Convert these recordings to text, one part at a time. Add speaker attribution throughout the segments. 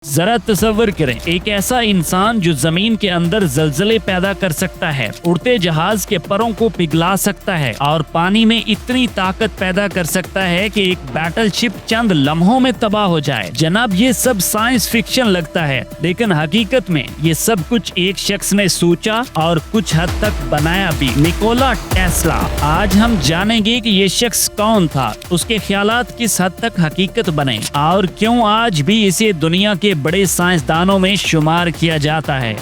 Speaker 1: ذرا تصور کریں ایک ایسا انسان جو زمین کے اندر زلزلے پیدا کر سکتا ہے، اڑتے جہاز کے پروں کو پگھلا سکتا ہے اور پانی میں اتنی طاقت پیدا کر سکتا ہے کہ ایک بیٹل شپ چند لمحوں میں تباہ ہو جائے۔ جناب یہ سب سائنس فکشن لگتا ہے، لیکن حقیقت میں یہ سب کچھ ایک شخص نے سوچا اور کچھ حد تک بنایا بھی، نکولا ٹیسلا۔ آج ہم جانیں گے کہ یہ شخص کون تھا، اس کے خیالات کس حد تک حقیقت بنے اور کیوں آج بھی اسے دنیا کے بڑے سائنسدانوں میں شمار کیا جاتا ہے۔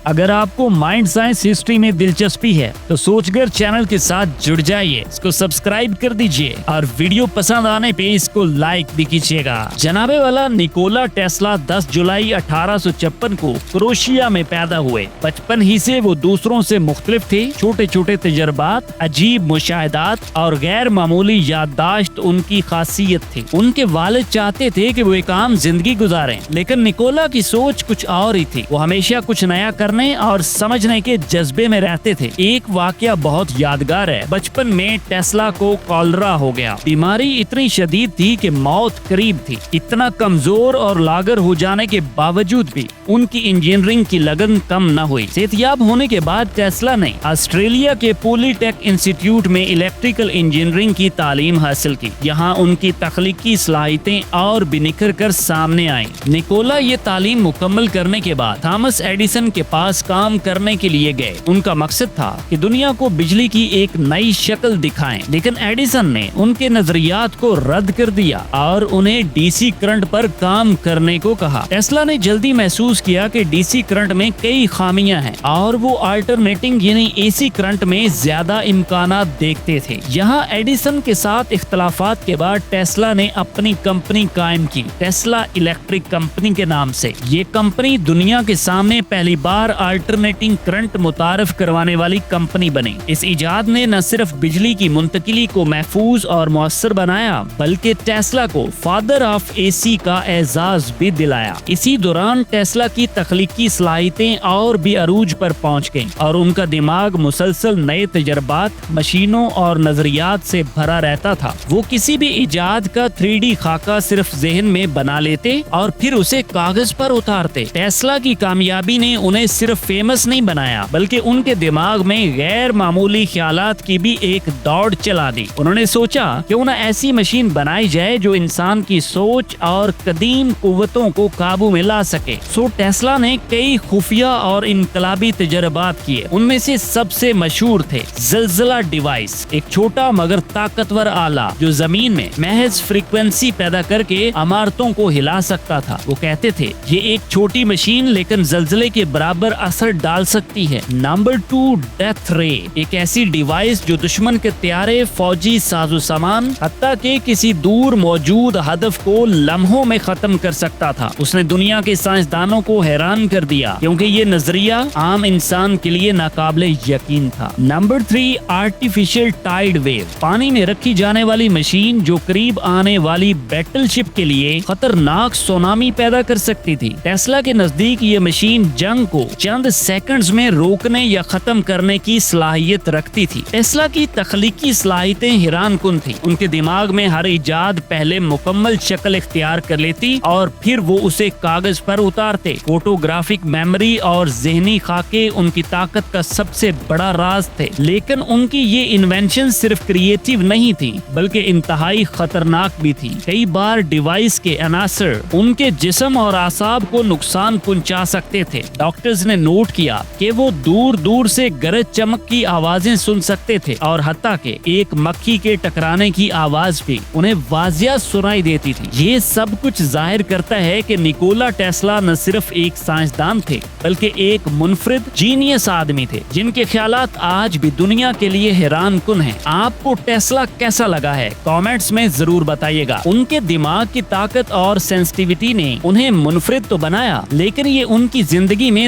Speaker 1: اگر آپ کو مائنڈ سائنس ہسٹری میں دلچسپی ہے تو سوچ گر چینل کے ساتھ جڑ جائیے، اس کو سبسکرائب کر دیجئے اور ویڈیو پسند آنے پہ اس کو لائک بھی کیجیے گا۔ جناب والا نکولا ٹیسلا 10 جولائی 1856 کو کروشیا میں پیدا ہوئے۔ بچپن ہی سے وہ دوسروں سے مختلف تھے، چھوٹے چھوٹے تجربات، عجیب مشاہدات اور غیر معمولی یادداشت ان کی خاصیت تھی۔ ان کے والد چاہتے تھے کہ وہ ایک عام زندگی گزاریں، لیکن نکولا کی سوچ کچھ اور ہی تھی۔ وہ ہمیشہ کچھ نیا کرنے اور سمجھنے کے جذبے میں رہتے تھے۔ ایک واقعہ بہت یادگار ہے۔ بچپن میں ٹیسلا کو کالرا ہو گیا۔ بیماری اتنی شدید تھی کہ موت قریب تھی۔ اتنا کمزور اور لاغر ہو جانے کے باوجود بھی ان کی انجینئرنگ کی لگن کم نہ ہوئی۔ صحتیاب ہونے کے بعد ٹیسلا نے آسٹریلیا کے پولی ٹیک انسٹیٹیوٹ میں الیکٹریکل انجینئرنگ کی تعلیم حاصل کی۔ یہاں ان کی تخلیقی صلاحیتیں اور بھی نکھر کر سامنے آئیں۔ نکولا یہ تعلیم مکمل کرنے کے بعد تھامس ایڈیسن کے پاس کام کرنے کے لیے گئے۔ ان کا مقصد تھا کہ دنیا کو بجلی کی ایک نئی شکل دکھائیں، لیکن ایڈیسن نے ان کے نظریات کو رد کر دیا اور انہیں ڈی سی کرنٹ پر کام کرنے کو کہا۔ ٹیسلا نے جلدی محسوس کیا کہ ڈی سی کرنٹ میں کئی خامیاں ہیں اور وہ آلٹرنیٹنگ یعنی اے سی کرنٹ میں زیادہ امکانات دیکھتے تھے۔ یہاں ایڈیسن کے ساتھ اختلافات کے بعد ٹیسلا نے اپنی کمپنی قائم کی، ٹیسلا الیکٹرک کمپنی کے نام سے۔ یہ کمپنی دنیا کے سامنے پہلی بار آلٹرنیٹنگ کرنٹ متعارف کروانے والی کمپنی بنی۔ اس ایجاد نے نہ صرف بجلی کی منتقلی کو محفوظ اور مؤثر بنایا، بلکہ ٹیسلا کو فادر آف اے سی کا اعزاز بھی دلایا۔ اسی دوران ٹیسلا کی تخلیقی صلاحیتیں اور بھی عروج پر پہنچ گئیں اور ان کا دماغ مسلسل نئے تجربات، مشینوں اور نظریات سے بھرا رہتا تھا۔ وہ کسی بھی ایجاد کا 3D خاکہ صرف ذہن میں بنا لیتے اور پھر اسے کاغذ پر اتارتے۔ ٹیسلا کی کامیابی نے انہیں صرف فیمس نہیں بنایا، بلکہ ان کے دماغ میں غیر معمولی خیالات کی بھی ایک دوڑ چلا دی۔ انہوں نے سوچا کیوں نہ ایسی مشین بنائی جائے جو انسان کی سوچ اور قدیم قوتوں کو قابو میں لا سکے۔ ٹیسلا نے کئی خفیہ اور انقلابی تجربات کیے۔ ان میں سے سب سے مشہور تھے زلزلہ ڈیوائس، ایک چھوٹا مگر طاقتور آلہ جو زمین میں محض فریکوینسی پیدا کر کے عمارتوں کو ہلا سکتا تھا۔ وہ کہتے تھے یہ ایک چھوٹی مشین لیکن زلزلے کے برابر اثر ڈال سکتی ہے۔ نمبر 2 ڈیتھ رے، ایک ایسی ڈیوائس جو دشمن کے طیارے، فوجی سازو سامان، حتیٰ کہ کسی دور موجود ہدف کو لمحوں میں ختم کر سکتا تھا۔ اس نے دنیا کے سائنسدانوں کو حیران کر دیا کیونکہ یہ نظریہ عام انسان کے لیے ناقابل یقین تھا۔ نمبر 3 آرٹیفیشل ٹائیڈ ویو، پانی میں رکھی جانے والی مشین جو قریب آنے والی بیٹل شپ کے لیے خطرناک سونامی پیدا کر سکتی تھی۔ ٹیسلا کے نزدیک یہ مشین جنگ کو چند سیکنڈز میں روکنے یا ختم کرنے کی صلاحیت رکھتی تھی۔ ٹیسلا کی تخلیقی صلاحیتیں حیران کن تھی۔ ان کے دماغ میں ہر ایجاد پہلے مکمل شکل اختیار کر لیتی اور پھر وہ اسے کاغذ پر اتارتے۔ فوٹوگرافک میموری اور ذہنی خاکے ان کی طاقت کا سب سے بڑا راز تھے، لیکن ان کی یہ انوینشن صرف کریٹیو نہیں تھی بلکہ انتہائی خطرناک بھی تھی۔ کئی بار ڈیوائس کے عناصر ان کے جسم اور اعصاب کو نقصان پہنچا سکتے تھے۔ ڈاکٹرز نے نوٹ کیا کہ وہ دور دور سے گرج چمک کی آوازیں سن سکتے تھے اور حتیٰ کہ ایک مکھی کے ٹکرانے کی آواز بھی انہیں واضح سنائی دیتی تھی۔ یہ سب کچھ ظاہر کرتا ہے کہ نکولا ٹیسلا نہ صرف ایک سائنسدان تھے بلکہ ایک منفرد جینیس آدمی تھے جن کے خیالات آج بھی دنیا کے لیے حیران کن ہیں۔ آپ کو ٹیسلا کیسا لگا ہے کامنٹس میں ضرور بتائیے گا۔ ان کے دماغ کی طاقت اور سینسٹیوٹی نے انہیں منفرد تو بنایا، لیکن یہ ان کی زندگی میں